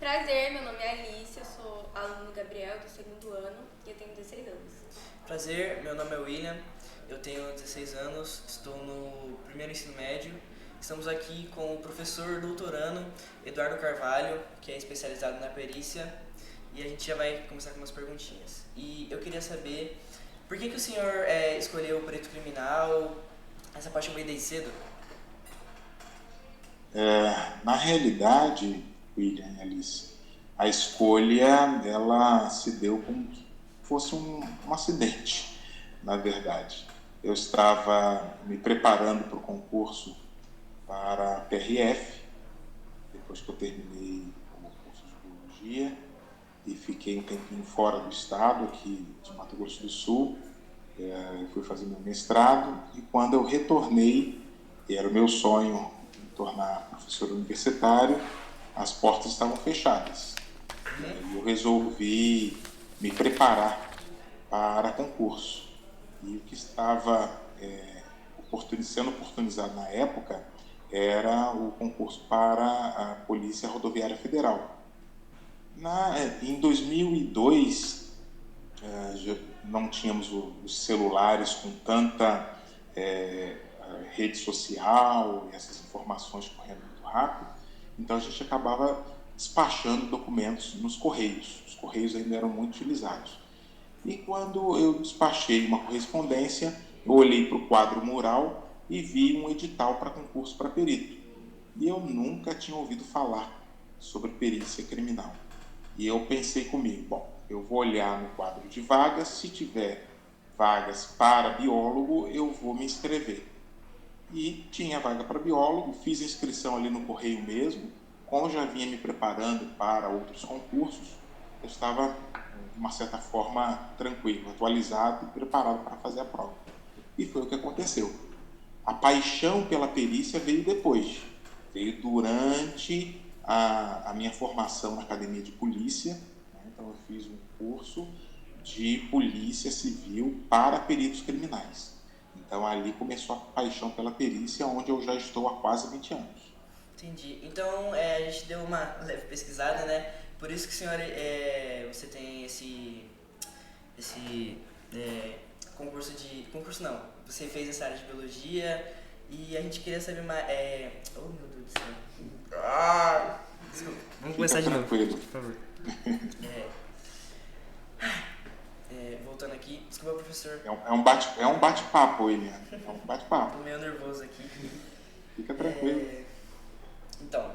Prazer, meu nome é Alice, eu sou aluno Gabriel do segundo ano e eu tenho 16 anos. Prazer, meu nome é William, eu tenho 16 anos, estou no primeiro ensino médio. Estamos aqui com o professor doutorando Eduardo Carvalho, que é especializado na perícia, e a gente já vai começar com umas perguntinhas. E eu queria saber, por que o senhor escolheu o perito criminal, essa paixão veio desde cedo? Na realidade, William e Alice, a escolha ela se deu como se fosse um acidente, na verdade. Eu estava me preparando para o concurso para a PRF, depois que eu terminei o curso de biologia, e fiquei um tempinho fora do estado, aqui de Mato Grosso do Sul. Eu fui fazer meu mestrado, e quando eu retornei, e era o meu sonho me tornar professor universitário, as portas estavam fechadas. E eu resolvi me preparar para concurso. E o que estava sendo oportunizado na época era o concurso para a Polícia Rodoviária Federal. Em 2002, não tínhamos os celulares com tanta rede social e essas informações correndo muito rápido, então a gente acabava despachando documentos nos correios. Os correios ainda eram muito utilizados. E quando eu despachei uma correspondência, eu olhei para o quadro mural e vi um edital para concurso para perito. E eu nunca tinha ouvido falar sobre perícia criminal. E eu pensei comigo, bom, eu vou olhar no quadro de vagas, se tiver vagas para biólogo, eu vou me inscrever. E tinha vaga para biólogo, fiz a inscrição ali no correio mesmo, como já vinha me preparando para outros concursos, eu estava, de uma certa forma, tranquilo, atualizado e preparado para fazer a prova. E foi o que aconteceu. A paixão pela perícia veio depois, veio durante a minha formação na academia de polícia, né? Então eu fiz um curso de polícia civil para peritos criminais. Então ali começou a paixão pela perícia, onde eu já estou há quase 20 anos. Entendi. Então, a gente deu uma leve pesquisada, né? Por isso que o senhor, você tem esse concurso de... Concurso não, você fez essa área de biologia e a gente queria saber mais... Oh, meu Deus do céu. Desculpa, vamos começar de novo, por favor. Voltando aqui, desculpa, professor. É um bate-papo, William. É um bate-papo. Tô meio nervoso aqui. Fica tranquilo. Então,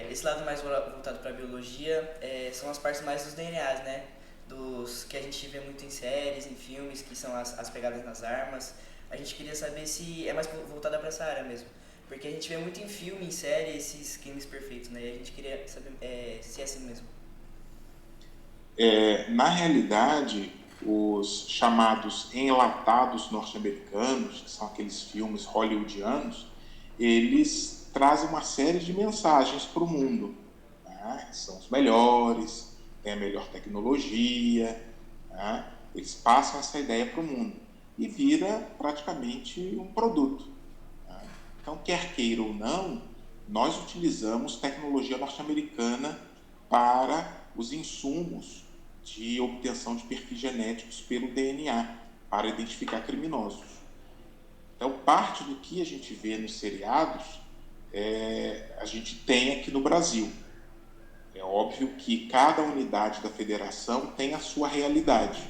esse lado mais voltado para a biologia são as partes mais dos DNAs, né? Dos que a gente vê muito em séries, em filmes, que são as pegadas nas armas. A gente queria saber se é mais voltada para essa área mesmo. Porque a gente vê muito em filme, em série, esses crimes perfeitos, né? E a gente queria saber se é assim mesmo. Na realidade, os chamados enlatados norte-americanos, que são aqueles filmes hollywoodianos, eles trazem uma série de mensagens para o mundo, né? São os melhores, têm a melhor tecnologia, né? Eles passam essa ideia para o mundo e vira praticamente um produto, né? Então, quer queira ou não, nós utilizamos tecnologia norte-americana para os insumos de obtenção de perfis genéticos pelo DNA, para identificar criminosos. Então, parte do que a gente vê nos seriados, a gente tem aqui no Brasil. É óbvio que cada unidade da federação tem a sua realidade.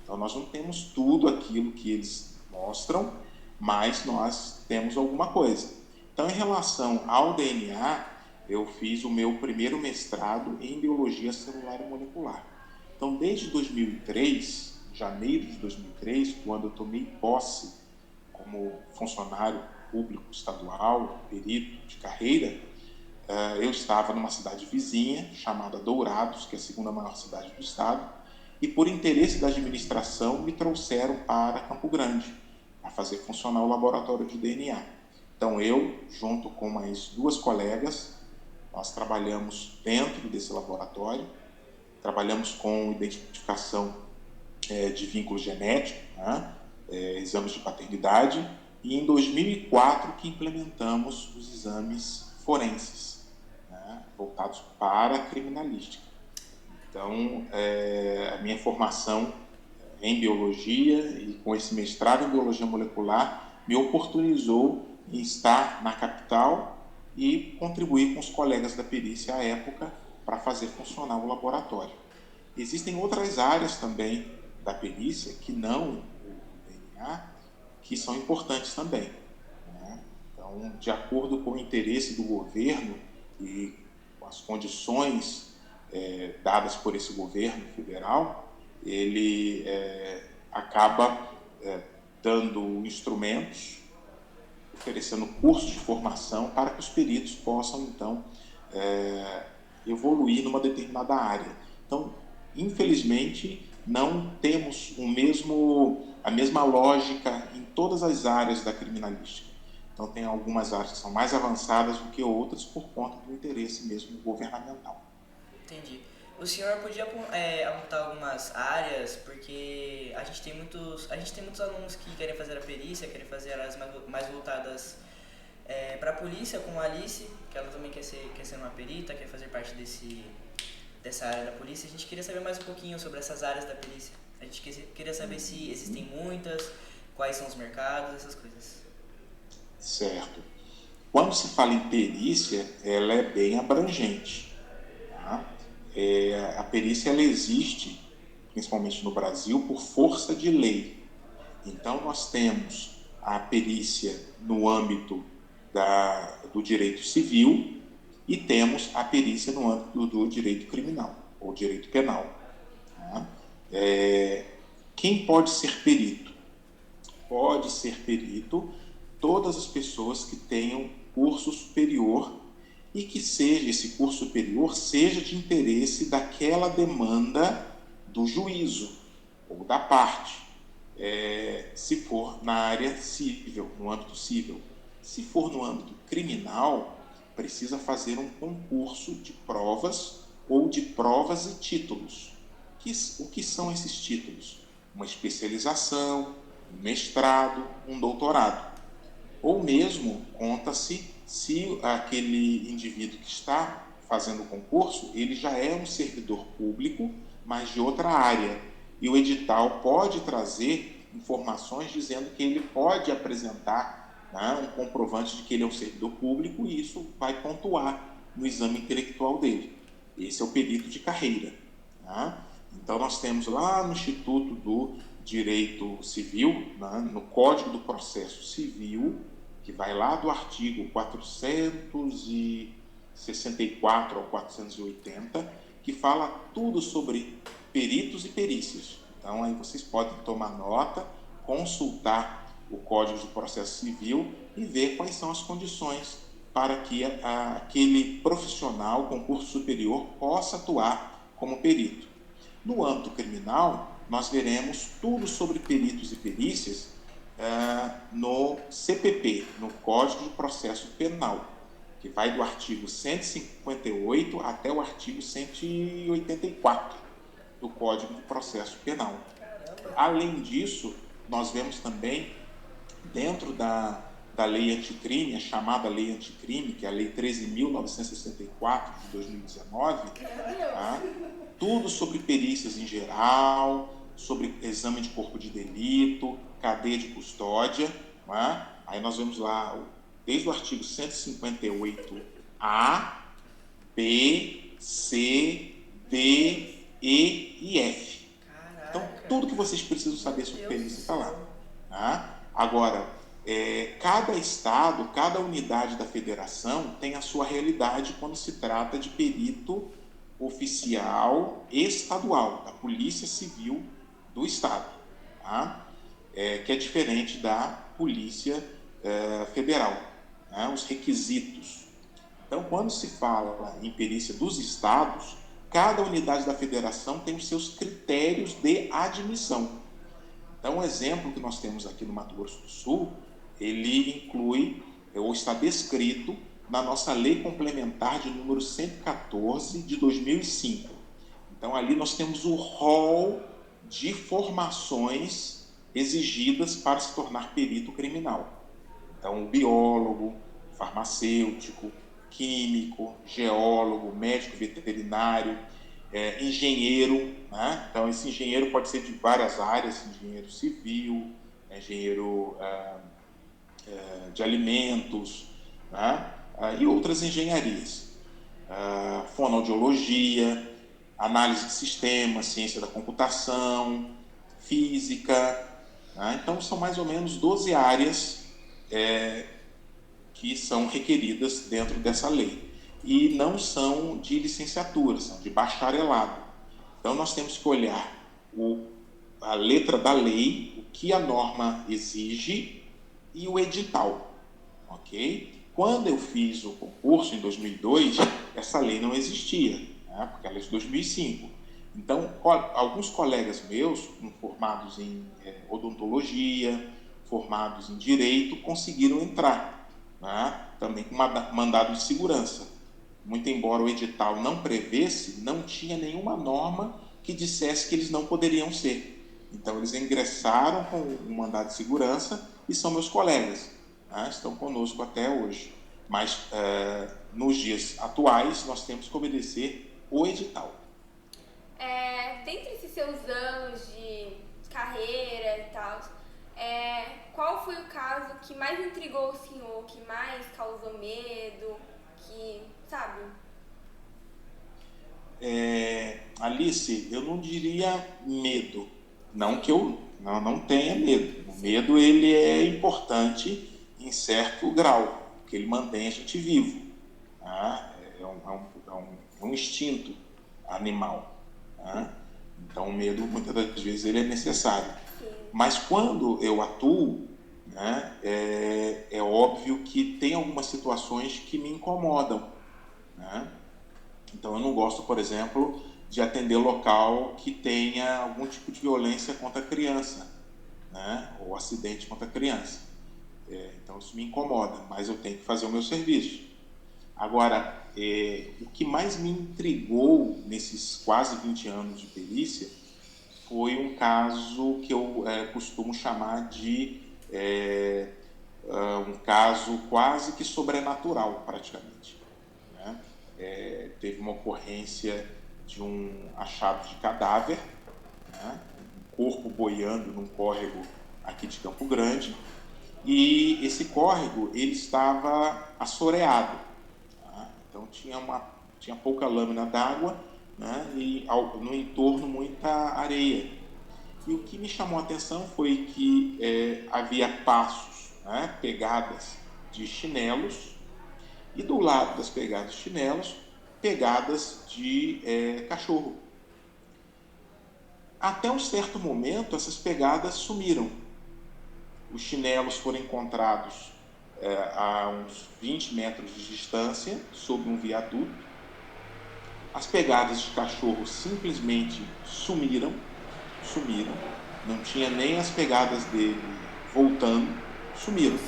Então, nós não temos tudo aquilo que eles mostram, mas nós temos alguma coisa. Então, em relação ao DNA, eu fiz o meu primeiro mestrado em biologia celular e molecular. Então, desde 2003, janeiro de 2003, quando eu tomei posse como funcionário público estadual, perito de carreira, eu estava numa cidade vizinha, chamada Dourados, que é a segunda maior cidade do estado, e por interesse da administração me trouxeram para Campo Grande, a fazer funcionar o laboratório de DNA. Então eu, junto com mais duas colegas, nós trabalhamos dentro desse laboratório, trabalhamos com identificação de vínculo genético, né? Exames de paternidade, e em 2004 que implementamos os exames forenses, né? Voltados para a criminalística. Então, a minha formação em biologia e com esse mestrado em biologia molecular me oportunizou em estar na capital e contribuir com os colegas da perícia à época para fazer funcionar o laboratório. Existem outras áreas também da perícia que não o DNA, que são importantes também, né? Então, de acordo com o interesse do governo e com as condições dadas por esse governo federal, ele acaba dando instrumentos, oferecendo cursos de formação para que os peritos possam, então, evoluir numa determinada área. Então, infelizmente, não temos a mesma lógica em todas as áreas da criminalística. Então, tem algumas áreas que são mais avançadas do que outras por conta do interesse mesmo governamental. Entendi. O senhor podia apontar algumas áreas, porque a gente tem muitos alunos que querem fazer a perícia, querem fazer áreas mais voltadas para a polícia, como a Alice, que ela também quer ser uma perita, quer fazer parte dessa área da polícia. A gente queria saber mais um pouquinho sobre essas áreas da perícia. A gente queria saber se existem muitas, quais são os mercados, essas coisas. Certo. Quando se fala em perícia, ela é bem abrangente, tá? A perícia ela existe, principalmente no Brasil, por força de lei. Então, nós temos a perícia no âmbito do direito civil e temos a perícia no âmbito do direito criminal ou direito penal, tá? Quem pode ser perito? Pode ser perito todas as pessoas que tenham curso superior e que esse curso superior seja de interesse daquela demanda do juízo ou da parte, se for na área civil, no âmbito civil. Se for no âmbito criminal, precisa fazer um concurso de provas ou de provas e títulos. O que são esses títulos? Uma especialização, um mestrado, um doutorado. Ou mesmo, conta-se se aquele indivíduo que está fazendo o concurso, ele já é um servidor público, mas de outra área. E o edital pode trazer informações dizendo que ele pode apresentar, né, um comprovante de que ele é um servidor público, e isso vai pontuar no exame intelectual dele. Esse é o perito de carreira, né? Então, nós temos lá no Instituto do Direito Civil, né, no Código do Processo Civil, que vai lá do artigo 464 ao 480, que fala tudo sobre peritos e perícias. Então, aí vocês podem tomar nota, consultar o Código de Processo Civil e ver quais são as condições para que aquele profissional com curso superior possa atuar como perito. No âmbito criminal, nós veremos tudo sobre peritos e perícias no CPP, no Código de Processo Penal, que vai do artigo 158 até o artigo 184 do Código de Processo Penal. Além disso, nós vemos também, dentro da lei anticrime, a chamada lei anticrime, que é a Lei 13.964 de 2019, tá? Tudo sobre perícias em geral, sobre exame de corpo de delito, cadeia de custódia, tá? Aí nós vemos lá, desde o artigo 158A, B, C, D, E e F. Então, tudo que vocês precisam saber sobre perícia está lá, tá? Agora, cada estado, cada unidade da federação tem a sua realidade quando se trata de perito oficial estadual, da Polícia Civil do Estado, tá? Que é diferente da Polícia Federal, né? Os requisitos. Então, quando se fala em perícia dos estados, cada unidade da federação tem os seus critérios de admissão. Então, um exemplo que nós temos aqui no Mato Grosso do Sul, ele inclui, ou está descrito, na nossa Lei Complementar de número 114 de 2005. Então, ali nós temos o rol de formações exigidas para se tornar perito criminal. Então, o biólogo, farmacêutico, químico, geólogo, médico veterinário. engenheiro, né? Então esse engenheiro pode ser de várias áreas, engenheiro civil, engenheiro de alimentos, né? E outras engenharias, fonoaudiologia, análise de sistemas, ciência da computação, física, né? Então são mais ou menos 12 áreas que são requeridas dentro dessa lei e não são de licenciatura, são de bacharelado. Então nós temos que olhar a letra da lei, o que a norma exige e o edital, ok? Quando eu fiz o concurso em 2002, essa lei não existia, né? Porque ela é de 2005. Então, alguns colegas meus, formados em odontologia, formados em direito, conseguiram entrar, né? Também com mandado de segurança. Muito embora o edital não prevesse, não tinha nenhuma norma que dissesse que eles não poderiam ser. Então, eles ingressaram com o mandado de segurança e são meus colegas, né? Estão conosco até hoje. Mas, nos dias atuais, nós temos que obedecer o edital. Dentre esses seus anos de carreira e tal, qual foi o caso que mais intrigou o senhor, que mais causou medo, que, sabe? Alice, eu não diria medo. Não que eu não tenha medo. O medo, ele é importante em certo grau, porque ele mantém a gente vivo. Tá? É um instinto animal. Tá? Então, o medo, muitas das vezes, ele é necessário. Sim. Mas quando eu atuo, né, é óbvio que tem algumas situações que me incomodam, né? Então, eu não gosto, por exemplo, de atender local que tenha algum tipo de violência contra a criança, né? Ou acidente contra a criança. Então, isso me incomoda, mas eu tenho que fazer o meu serviço. Agora, o que mais me intrigou nesses quase 20 anos de perícia foi um caso que eu costumo chamar de um caso quase que sobrenatural, praticamente, né? Teve uma ocorrência de um achado de cadáver, né? Um corpo boiando num córrego aqui de Campo Grande, e esse córrego ele estava assoreado, tá? Então tinha pouca lâmina d'água, né? E no entorno muita areia. E o que me chamou a atenção foi que havia passos, né? Pegadas de chinelos, e do lado das pegadas de chinelos, pegadas de cachorro. Até um certo momento, essas pegadas sumiram. Os chinelos foram encontrados a uns 20 metros de distância, sob um viaduto. As pegadas de cachorro simplesmente sumiram. Não tinha nem as pegadas dele voltando, sumiram.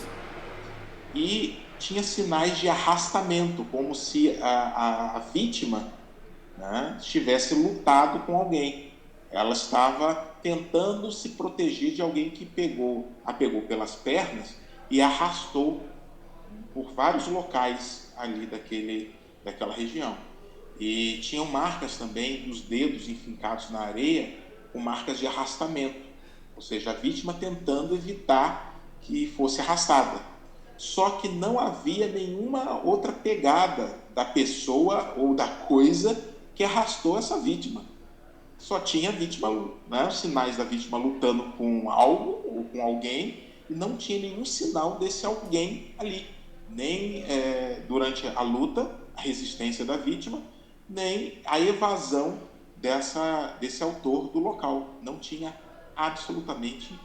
E tinha sinais de arrastamento, como se a vítima, né, tivesse lutado com alguém. Ela estava tentando se proteger de alguém que a pegou pelas pernas e arrastou por vários locais ali daquela região. E tinham marcas também dos dedos enfincados na areia, com marcas de arrastamento, ou seja, a vítima tentando evitar que fosse arrastada. Só que não havia nenhuma outra pegada da pessoa ou da coisa que arrastou essa vítima. Só tinha a vítima, né, os sinais da vítima lutando com algo ou com alguém, e não tinha nenhum sinal desse alguém ali, nem durante a luta, a resistência da vítima, nem a evasão desse autor do local. Não tinha absolutamente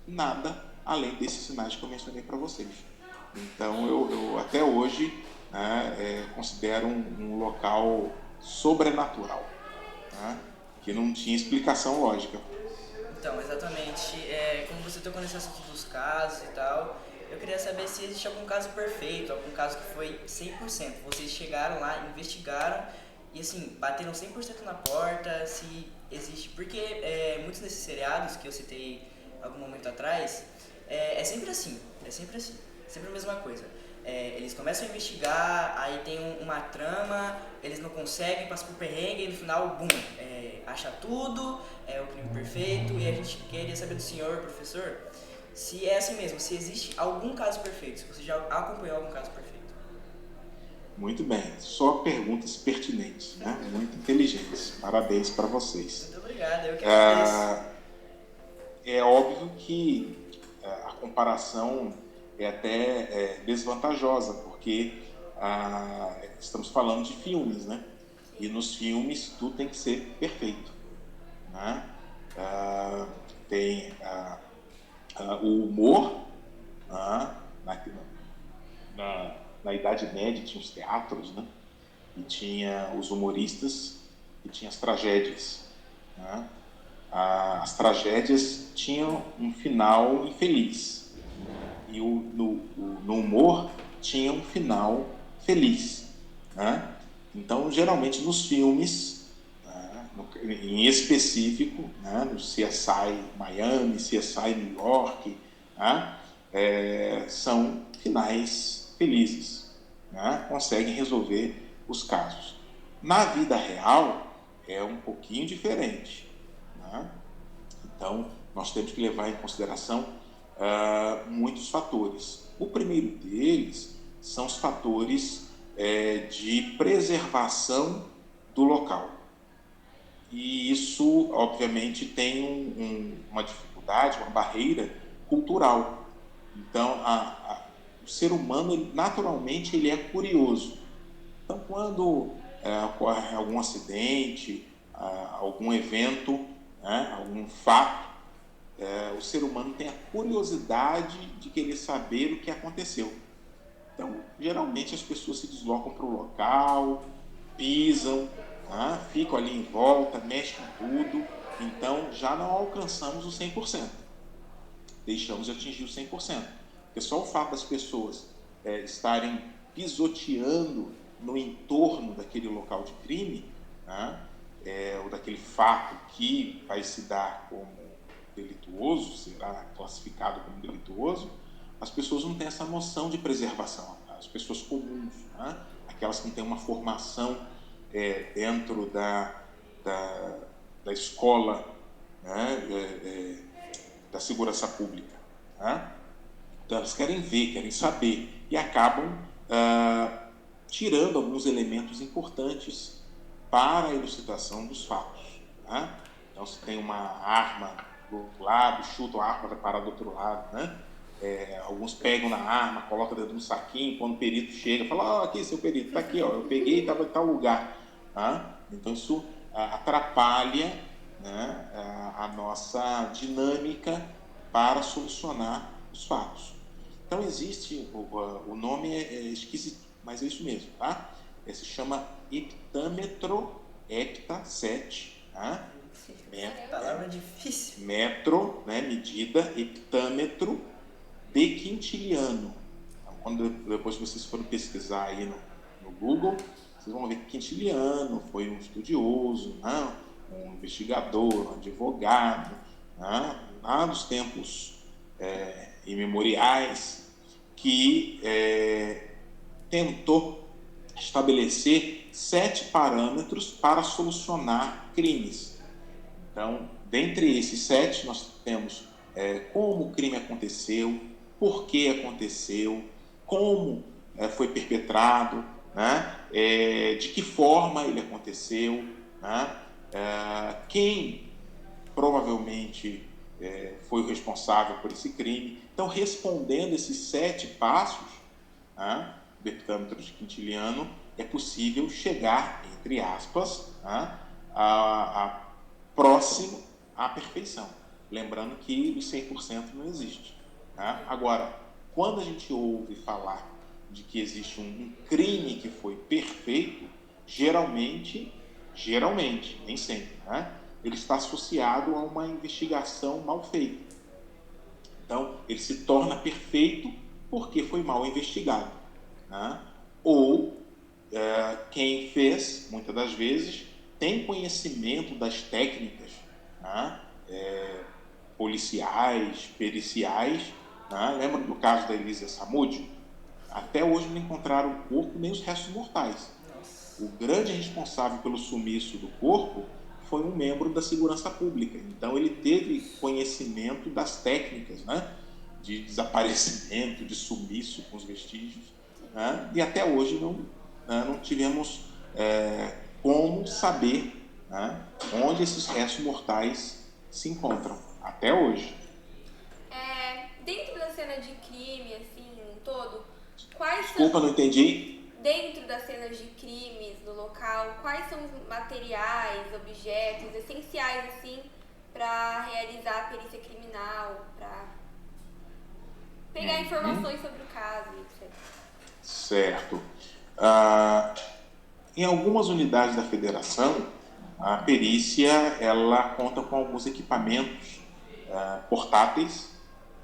nada além desses sinais que eu mencionei para vocês. Então, eu até hoje, né, considero um local sobrenatural, né, que não tinha explicação lógica. Então, exatamente. Como você tocou nesse assunto dos casos e tal, eu queria saber se existe algum caso perfeito, algum caso que foi 100%. Vocês chegaram lá, investigaram e, assim, bateram 100% na porta, se existe. Porque muitos desses seriados que eu citei algum momento atrás, é sempre assim, sempre a mesma coisa. Eles começam a investigar, aí tem uma trama, eles não conseguem, passam por perrengue e no final, bum, acha tudo, é o crime perfeito. E a gente queria saber do senhor, professor, se é assim mesmo, se existe algum caso perfeito, se você já acompanhou algum caso perfeito. Muito bem, só perguntas pertinentes, né? Muito inteligentes. Parabéns para vocês. Muito obrigado, eu que agradeço. É óbvio que a comparação é até desvantajosa, porque estamos falando de filmes, né? E nos filmes tudo tem que ser perfeito, né? Tem o humor, na Idade Média tinha os teatros, né? E tinha os humoristas e tinha as tragédias, né? As tragédias tinham um final infeliz e no humor tinha um final feliz, né? Então, geralmente nos filmes, né, em específico, né, no CSI Miami, CSI New York, né, são finais felizes, né? Conseguem resolver os casos. Na vida real é um pouquinho diferente, né? Então, nós temos que levar em consideração muitos fatores. O primeiro deles são os fatores de preservação do local. E isso, obviamente, tem uma dificuldade, uma barreira cultural. Então, o ser humano, naturalmente, ele é curioso. Então, quando ocorre algum acidente, algum evento, né, algum fato, o ser humano tem a curiosidade de querer saber o que aconteceu. Então, geralmente as pessoas se deslocam para o local, pisam, né, ficam ali em volta, mexem tudo. Então, já não alcançamos o 100%. Deixamos de atingir o 100%. Porque só o fato das pessoas estarem pisoteando no entorno daquele local de crime, né, ou daquele fato que vai se dar como delituoso, será classificado como delituoso, as pessoas não têm essa noção de preservação. As pessoas comuns, né, aquelas que não têm uma formação dentro da escola, né, da segurança pública, né? Então, elas querem ver, querem saber e acabam tirando alguns elementos importantes para a elucidação dos fatos, né? Então, se tem uma arma do lado, chutam a arma, vai parar do outro lado, né? Alguns pegam na arma, colocam dentro de um saquinho, quando o perito chega, fala: aqui, seu perito, está aqui, ó, eu peguei e estava em tal lugar. Tá? Então, isso atrapalha, né, a nossa dinâmica para solucionar os fatos. Então, existe, o nome é esquisito, mas é isso mesmo, tá? Se chama heptâmetro, hepta, 7, tá? Palavra difícil. Metro, né, medida, heptâmetro de quintiliano. Então, depois que vocês forem pesquisar aí no Google, vocês vão ver que Quintiliano foi um estudioso, né, um investigador, um advogado, né, lá dos tempos imemoriais, que tentou estabelecer 7 parâmetros para solucionar crimes. Então, dentre esses 7, nós temos como o crime aconteceu, por que aconteceu, como foi perpetrado, né, de que forma ele aconteceu, né, quem provavelmente foi o responsável por esse crime. Então, respondendo esses 7 passos, né, do heptâmetro de Quintiliano, é possível chegar, entre aspas, né, a próximo à perfeição. Lembrando que os 100% não existe. Né? Agora, quando a gente ouve falar de que existe um crime que foi perfeito, geralmente, nem sempre, né, ele está associado a uma investigação mal feita. Então, ele se torna perfeito porque foi mal investigado. Né? Ou quem fez, muitas das vezes, tem conhecimento das técnicas, né, policiais, periciais. Né? Lembra do caso da Elisa Samúdio? Até hoje não encontraram o corpo nem os restos mortais. Nossa. O grande responsável pelo sumiço do corpo foi um membro da segurança pública. Então ele teve conhecimento das técnicas, né, de desaparecimento, de sumiço com os vestígios, né, e até hoje não tivemos como saber, né, onde esses restos mortais se encontram, até hoje. Dentro da cena de crime, assim, um todo, quais Desculpa, são... não entendi. Dentro das cenas de crimes do local, quais são os materiais, objetos essenciais, assim, para realizar a perícia criminal, para pegar informações sobre o caso, etc. Certo. Em algumas unidades da federação, a perícia ela conta com alguns equipamentos portáteis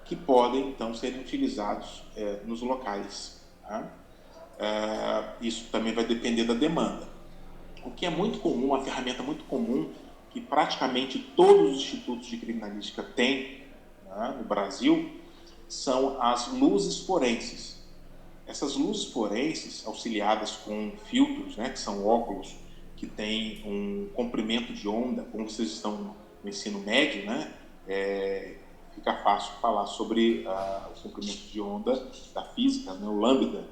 que podem, então, serem utilizados nos locais. Tá? Isso também vai depender da demanda. O que é muito comum, uma ferramenta muito comum, que praticamente todos os institutos de criminalística têm, né, no Brasil, são as luzes forenses. Essas luzes forenses, auxiliadas com filtros, né, que são óculos que têm um comprimento de onda, como vocês estão no ensino médio, né, fica fácil falar sobre o comprimento de onda da física, né, o lambda.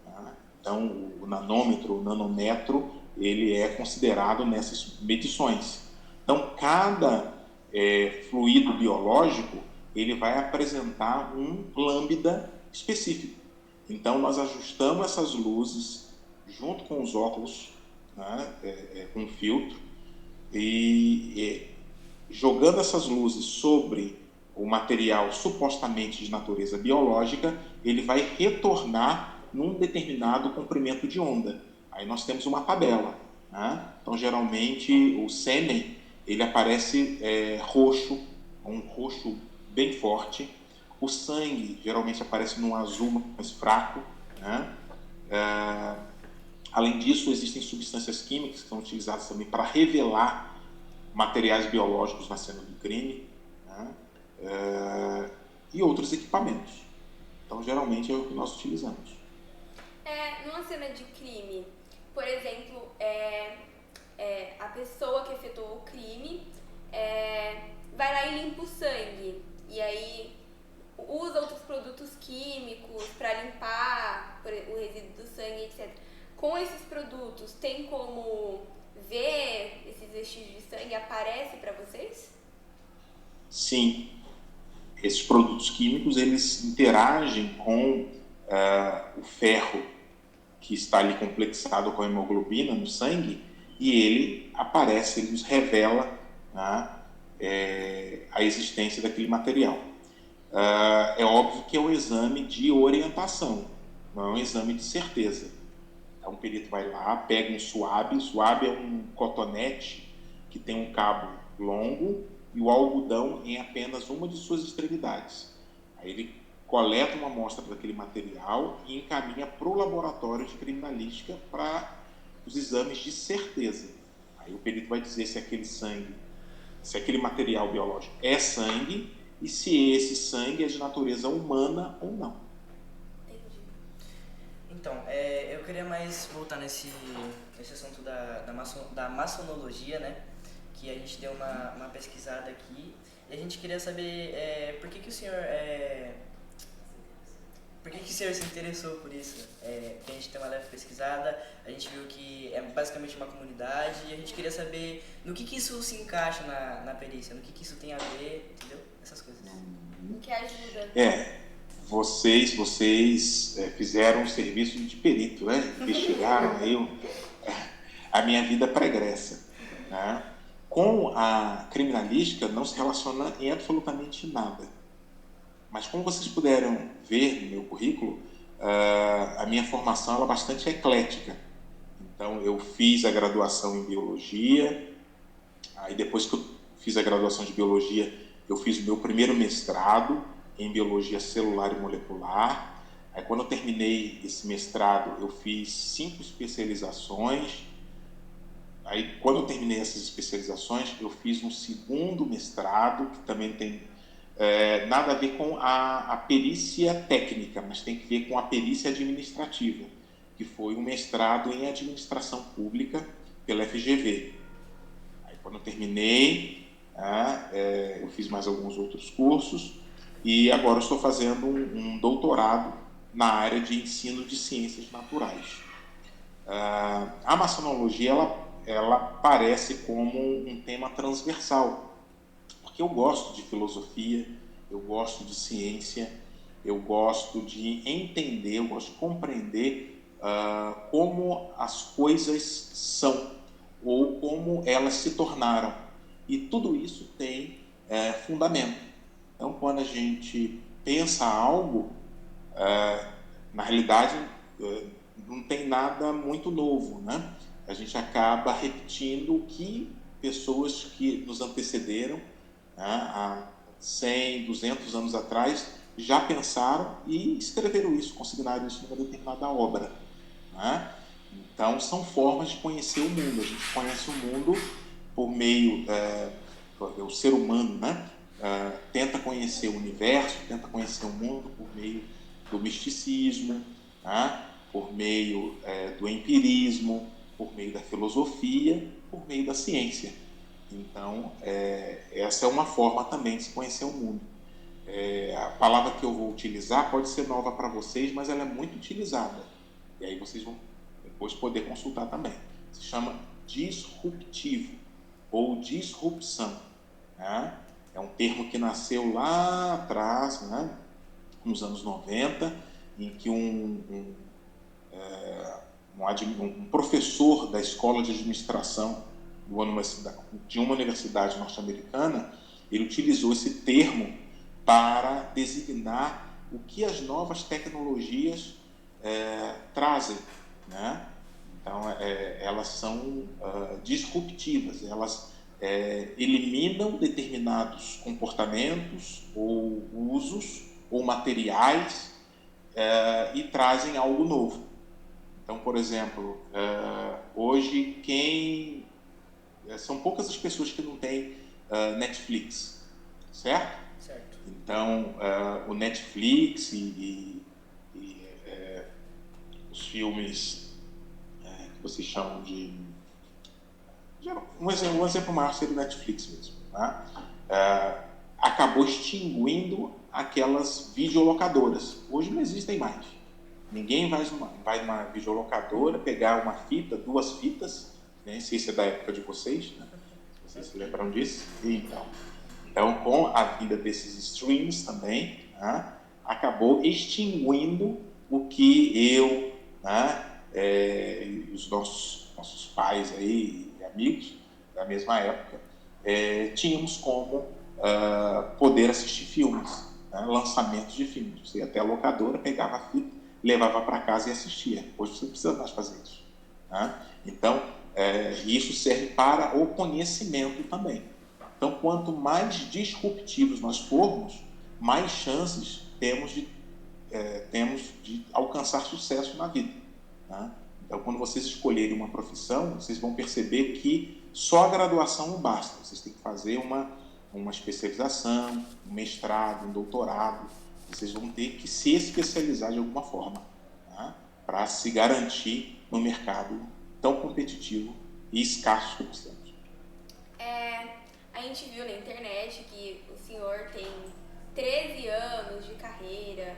Tá? Então, o nanômetro, o nanômetro, ele é considerado nessas medições. Então, cada fluido biológico, ele vai apresentar um lambda específico. Então, nós ajustamos essas luzes junto com os óculos, né, com um filtro, e jogando essas luzes sobre o material supostamente de natureza biológica, ele vai retornar num determinado comprimento de onda. Aí nós temos uma tabela. Né? Então, geralmente, o sêmen ele aparece roxo, um roxo bem forte. O sangue geralmente aparece num azul mais fraco. Né? Além disso, existem substâncias químicas que são utilizadas também para revelar materiais biológicos na cena do crime, né? E outros equipamentos. Então, geralmente, é o que nós utilizamos. Numa cena de crime, por exemplo, a pessoa que efetuou o crime vai lá e limpa o sangue, e aí usa outros produtos químicos para limpar o resíduo do sangue, etc. Com esses produtos, tem como ver esses vestígios de sangue? Aparece para vocês? Sim. Esses produtos químicos, eles interagem com o ferro que está ali complexado com a hemoglobina no sangue, e ele aparece, ele nos revela, né, a existência daquele material. É óbvio que é um exame de orientação, não é um exame de certeza. Então, o perito vai lá, pega um suave. Suave é um cotonete que tem um cabo longo e o algodão em apenas uma de suas extremidades. Aí ele coleta uma amostra daquele material e encaminha para o laboratório de criminalística para os exames de certeza. Aí o perito vai dizer se aquele sangue, se aquele material biológico é sangue e se esse sangue é de natureza humana ou não. Então, eu queria mais voltar nesse assunto da maçonologia, né? Que a gente deu uma pesquisada aqui, e a gente queria saber por que o senhor se interessou por isso? Que a gente tem uma leve pesquisada, a gente viu que é basicamente uma comunidade, e a gente queria saber no que isso se encaixa na perícia, no que isso tem a ver, entendeu? Essas coisas. O que ajuda? Vocês fizeram um serviço de perito, né? Investigaram aí a minha vida pregressa, né? Com a criminalística não se relaciona em absolutamente nada. Mas como vocês puderam ver no meu currículo, a minha formação é bastante eclética. Então, eu fiz a graduação em biologia, aí depois que eu fiz a graduação de biologia, eu fiz o meu primeiro mestrado em biologia celular e molecular. Aí, quando eu terminei esse mestrado, eu fiz 5 especializações. Aí, quando eu terminei essas especializações, eu fiz um segundo mestrado, que também tem nada a ver com a perícia técnica, mas tem que ver com a perícia administrativa, que foi um mestrado em administração pública pela FGV. Aí, quando eu terminei, eu fiz mais alguns outros cursos e agora estou fazendo um doutorado na área de ensino de ciências naturais. A maçonologia ela parece como um tema transversal, porque eu gosto de filosofia, eu gosto de ciência, eu gosto de entender, eu gosto de compreender como as coisas são ou como elas se tornaram. E tudo isso tem fundamento. Então, quando a gente pensa algo, na realidade, não tem nada muito novo, né? A gente acaba repetindo o que pessoas que nos antecederam, há 100, 200 anos atrás, já pensaram e escreveram isso, consignaram isso numa determinada obra, né? Então, são formas de conhecer o mundo. A gente conhece o mundo por meio... o ser humano, né? Tenta conhecer o universo, tenta conhecer o mundo por meio do misticismo, né? Por meio do empirismo, por meio da filosofia, por meio da ciência. Então, essa é uma forma também de se conhecer o mundo. A palavra que eu vou utilizar pode ser nova para vocês, mas ela é muito utilizada. E aí vocês vão depois poder consultar também. Se chama disruptivo ou disrupção, né? É um termo que nasceu lá atrás, né? Nos anos 90, em que um professor da escola de administração de uma universidade norte-americana, ele utilizou esse termo para designar o que as novas tecnologias trazem, né? Então, elas são disruptivas, elas eliminam determinados comportamentos ou usos ou materiais e trazem algo novo. Então, por exemplo, hoje são poucas as pessoas que não têm Netflix, certo? Certo. Então, o Netflix e os filmes que vocês chamam de... Um exemplo maior seria o Netflix mesmo, tá? Acabou extinguindo aquelas videolocadoras. Hoje não existem mais. Ninguém vai numa videolocadora pegar uma fita, 2 fitas, né? Se isso é da época de vocês, né? Vocês se lembram disso? Então, com a vinda desses streams também, né? Acabou extinguindo o que eu, né? E os nossos pais aí, e amigos da mesma época, tínhamos como poder assistir filmes, né? Lançamentos de filmes. Você ia até a locadora, pegava a fita, levava para casa e assistia. Hoje você não precisa mais fazer isso, né? Então, isso serve para o conhecimento também. Então, quanto mais disruptivos nós formos, mais chances temos de alcançar sucesso na vida, né? Então, quando vocês escolherem uma profissão, vocês vão perceber que só a graduação não basta. Vocês têm que fazer uma especialização, um mestrado, um doutorado. Vocês vão ter que se especializar de alguma forma, né? Para se garantir no mercado tão competitivo e escasso que nós temos. A gente viu na internet que o senhor tem 13 anos de carreira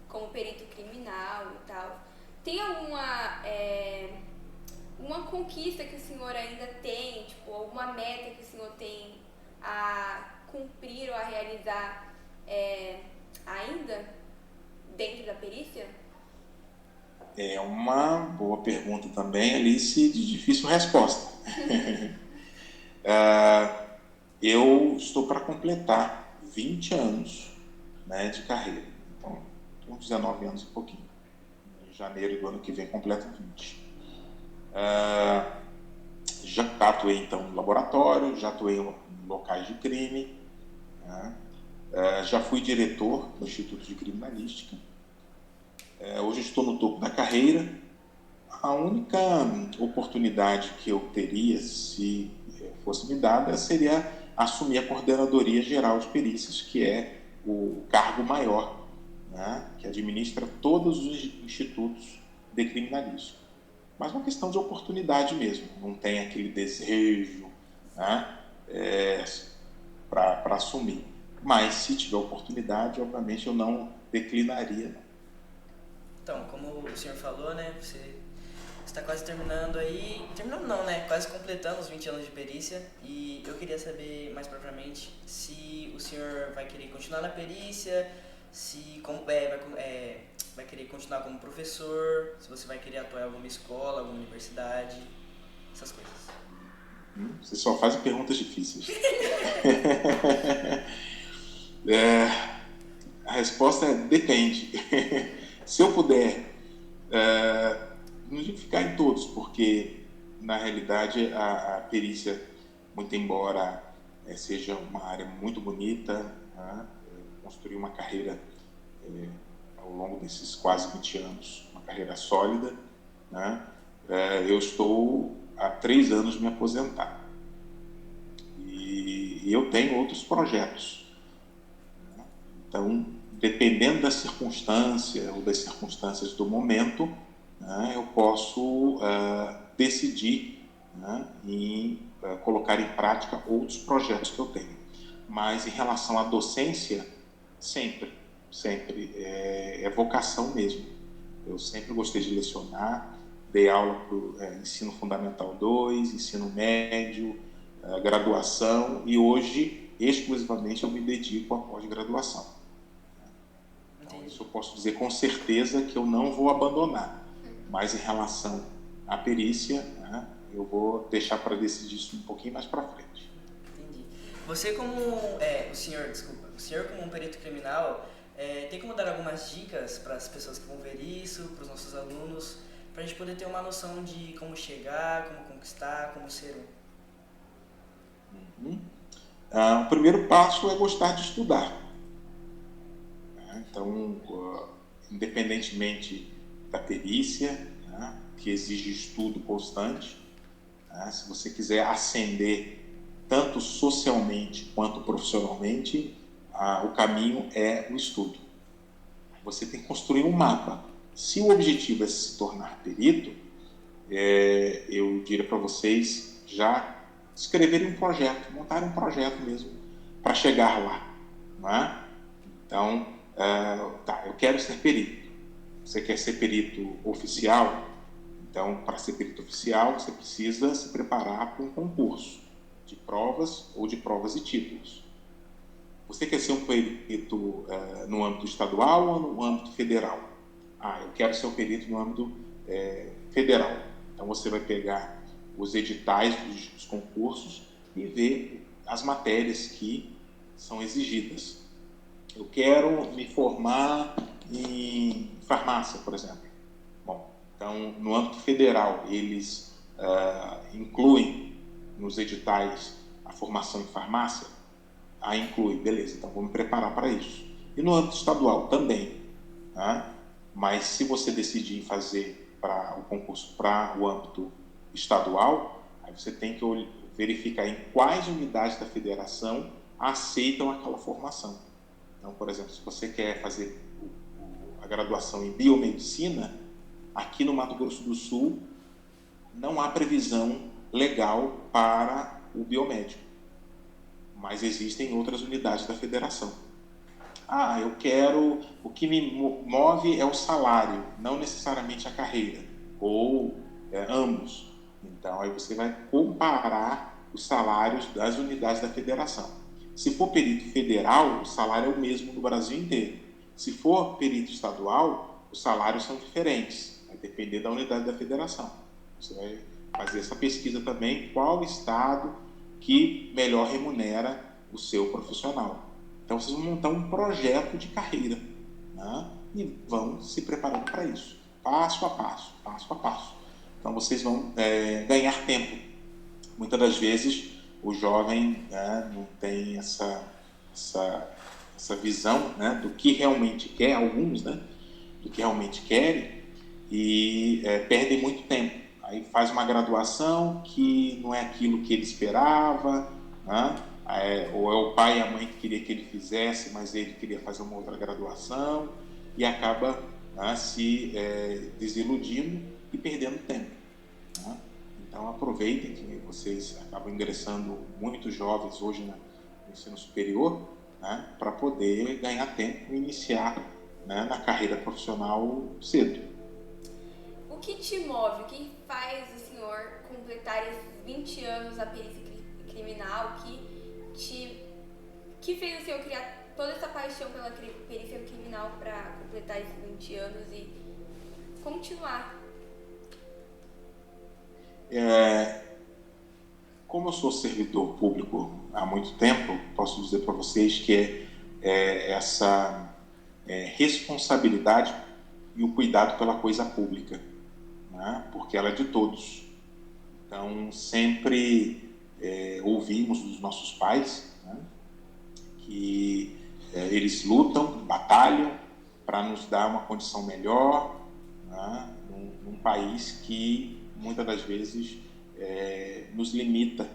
como perito criminal e tal. Tem alguma uma conquista que o senhor ainda tem, tipo, alguma meta que o senhor tem a cumprir ou a realizar ainda dentro da perícia? É uma boa pergunta também, Alice, de difícil resposta. Eu estou para completar 20 anos, né, de carreira. Então, com 19 anos e pouquinho. Em janeiro do ano que vem, completo 20. Já atuei, então, no laboratório, já atuei em locais de crime, né? Já fui diretor do Instituto de Criminalística. Hoje estou no topo da carreira. A única oportunidade que eu teria, se fosse me dada, seria assumir a Coordenadoria Geral de Perícias, que é o cargo maior, né, que administra todos os institutos de criminalística. Mas uma questão de oportunidade mesmo, não tem aquele desejo, né, para assumir. Mas, se tiver oportunidade, obviamente eu não declinaria. Não. Então, como o senhor falou, né, você está quase terminando aí, terminando não, né, quase completando os 20 anos de perícia, e eu queria saber mais propriamente se o senhor vai querer continuar na perícia, se vai querer continuar como professor, se você vai querer atuar em alguma escola, alguma universidade, essas coisas. Você só faz perguntas difíceis. A resposta é depende. Se eu puder, não digo ficar em todos, porque na realidade a perícia, muito embora seja uma área muito bonita, né, construí uma carreira ao longo desses quase 20 anos, uma carreira sólida, né, eu estou há 3 anos de me aposentar e eu tenho outros projetos, né? Então, dependendo da circunstância ou das circunstâncias do momento, né, eu posso decidir, né, em colocar em prática outros projetos que eu tenho. Mas em relação à docência, sempre é vocação mesmo. Eu sempre gostei de lecionar, dei aula para o ensino fundamental 2, ensino médio, graduação, e hoje exclusivamente eu me dedico à pós-graduação. Então, isso eu posso dizer com certeza que eu não vou abandonar, mas em relação à perícia, né, eu vou deixar para decidir isso um pouquinho mais para frente. Entendi. Você o senhor como um perito criminal, tem como dar algumas dicas para as pessoas que vão ver isso, para os nossos alunos, para a gente poder ter uma noção de como chegar, como conquistar, como ser um? O primeiro passo é gostar de estudar. Então, independentemente da perícia, né, que exige estudo constante, né, se você quiser ascender tanto socialmente quanto profissionalmente, o caminho é o estudo. Você tem que construir um mapa. Se o objetivo é se tornar perito, eu diria para vocês já escreverem um projeto, montarem um projeto mesmo para chegar lá, não é? Então, eu quero ser perito. Você quer ser perito oficial? Então, para ser perito oficial, você precisa se preparar para um concurso de provas ou de provas e títulos. Você quer ser um perito no âmbito estadual ou no âmbito federal? Eu quero ser um perito no âmbito federal. Então, você vai pegar os editais dos concursos e ver as matérias que são exigidas. Eu quero me formar em farmácia, por exemplo. Bom, então, no âmbito federal, eles incluem nos editais a formação em farmácia? Inclui, beleza, então vou me preparar para isso. E no âmbito estadual também, né? Mas se você decidir fazer o concurso para o âmbito estadual, aí você tem que verificar em quais unidades da federação aceitam aquela formação. Então, por exemplo, se você quer fazer a graduação em biomedicina, aqui no Mato Grosso do Sul não há previsão legal para o biomédico, mas existem outras unidades da federação. O que me move é o salário, não necessariamente a carreira, ou ambos. Então, aí você vai comparar os salários das unidades da federação. Se for perito federal, o salário é o mesmo no Brasil inteiro. Se for perito estadual, os salários são diferentes, vai depender da unidade da federação. Você vai fazer essa pesquisa também, qual estado que melhor remunera o seu profissional. Então, vocês vão montar um projeto de carreira, né? E vão se preparando para isso, passo a passo, passo a passo. Então, vocês vão ganhar tempo. Muitas das vezes, o jovem, né, não tem essa visão, né, do que realmente quer, alguns, né, do que realmente querem, e perdem muito tempo. Aí faz uma graduação que não é aquilo que ele esperava, né? ou é o pai e a mãe que queria que ele fizesse, mas ele queria fazer uma outra graduação e acaba, né, se desiludindo e perdendo tempo, né? Então aproveitem que vocês acabam ingressando muitos jovens hoje no ensino superior, né, para poder ganhar tempo e iniciar, né, na carreira profissional cedo. O que te move, o que faz o senhor completar esses 20 anos da perícia criminal, que fez o senhor criar toda essa paixão pela perícia criminal para completar esses 20 anos e continuar? Como eu sou servidor público há muito tempo, posso dizer para vocês que essa responsabilidade e o cuidado pela coisa pública, né? Porque ela é de todos. Então, sempre ouvimos dos nossos pais, né, que eles lutam, batalham para nos dar uma condição melhor, né, num país que muitas das vezes nos limita,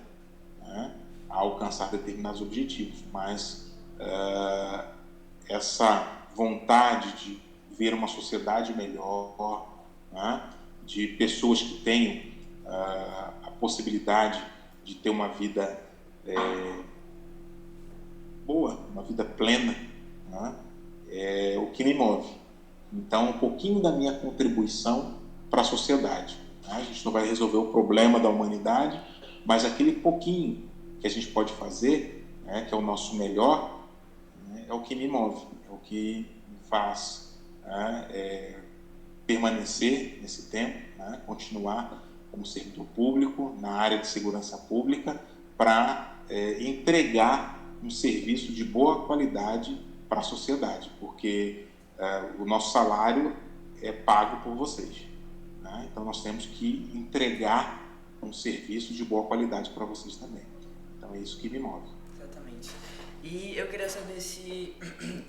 né, a alcançar determinados objetivos, mas essa vontade de ver uma sociedade melhor, né, de pessoas que tenham a possibilidade de ter uma vida boa, uma vida plena, né, é o que me move. Então, um pouquinho da minha contribuição para a sociedade. Né? A gente não vai resolver o problema da humanidade, mas aquele pouquinho que a gente pode fazer, né, que é o nosso melhor, né, é o que me move, é o que me faz, né, permanecer nesse tempo, né, continuar como servidor público na área de segurança pública para entregar um serviço de boa qualidade para a sociedade, porque o nosso salário é pago por vocês, né? Então nós temos que entregar um serviço de boa qualidade para vocês também. Então é isso que me move. Exatamente. E eu queria saber se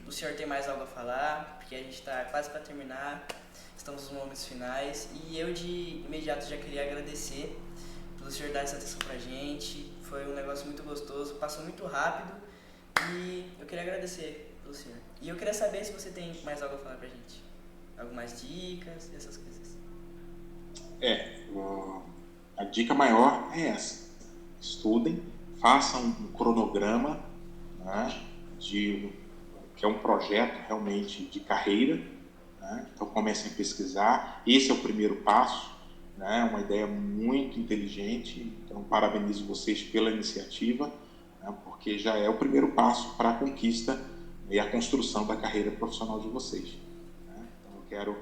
o senhor tem mais algo a falar, porque a gente está quase para terminar, estamos nos momentos finais, e eu de imediato já queria agradecer pelo senhor dar essa atenção pra gente. Foi um negócio muito gostoso, passou muito rápido e eu queria agradecer pelo senhor. E eu queria saber se você tem mais algo a falar pra gente. Algumas dicas, essas coisas. A dica maior é essa. Estudem, façam um cronograma, né, que é um projeto realmente de carreira, né? Então comecem a pesquisar. Esse é o primeiro passo, né? Uma ideia muito inteligente. Então parabenizo vocês pela iniciativa, né? Porque já é o primeiro passo para a conquista e a construção da carreira profissional de vocês, né? Então eu quero,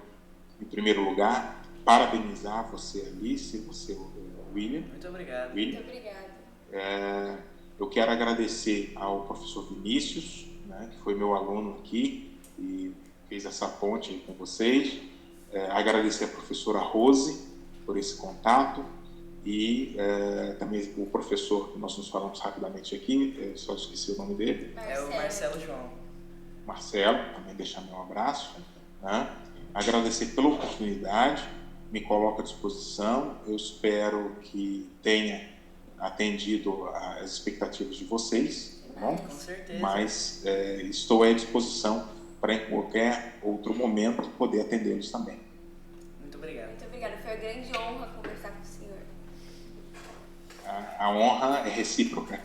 em primeiro lugar, parabenizar você, Alice, você, William. Muito obrigado. William. Muito obrigada. Eu quero agradecer ao professor Vinícius, né, que foi meu aluno aqui e fez essa ponte com vocês. Agradecer a professora Rose por esse contato e também o professor, que nós nos falamos rapidamente aqui, só esqueci o nome dele. É o Marcelo João. Marcelo, também deixar meu abraço, né? Agradecer pela oportunidade, me coloco à disposição. Eu espero que tenha atendido às expectativas de vocês, tá bom? Com certeza. Mas estou à disposição para em qualquer outro momento poder atendê-los também. Muito obrigado. Muito obrigada. Foi uma grande honra conversar com o senhor. A honra é recíproca.